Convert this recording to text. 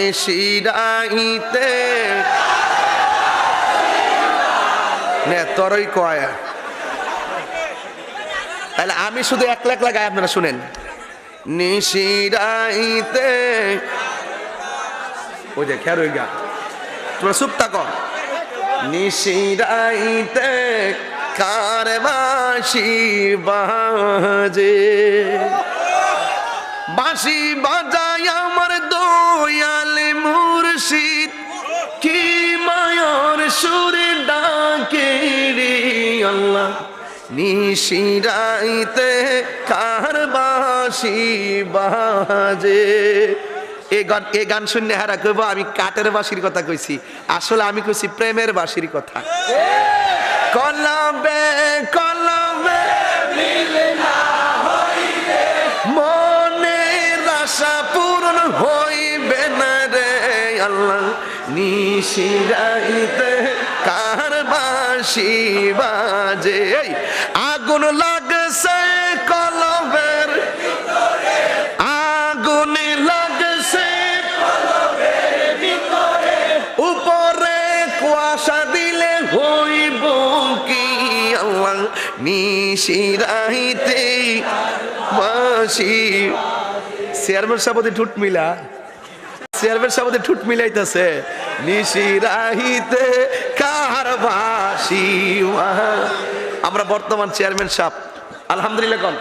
নিশিরাইতে নে তোরই কয়। তাহলে আমি শুধু একলা একলা গাই, আপনারা শুনেন। নিশিরাইতে ওই যে খেয়ার ওই গা, তোমরা চুপ থাকো। নিশিরাইতে কার বাঁশি বাজে, বাঁশি বাজায় আমার দয়াল মুর্শিদ, কি মায়ার সুরে ডাকে রে আল্লাহ। নিশিরাইতে কার বাঁশি বাজে। এই গান শুনে হারা কইব আমি কাঠের বাঁশির কথা কইছি, আসলে আমি কইছি প্রেমের বাঁশির কথা। কলবে কলবে মিলে না হইলে মনের আশা পূরণ হইবে না রে আল্লাহ। নিশিরাইতে কার বাঁশি বাজে, আগুন লাগছে কলবের আগুন লাগছে উপরে কুয়াশা দিলে হইব কি আল্লাহ। নিশিরাইতে বাঁশি। চেয়ারম্যান সাহেব ঠুট মিলা, চেয়ারম্যান সাহেব ঠুট মিলাইতেছে। নিশিরাইতে কার বাঁশি। আমরা বর্তমান চেয়ারম্যান সাহেব আলহামদুলিল্লাহ কোন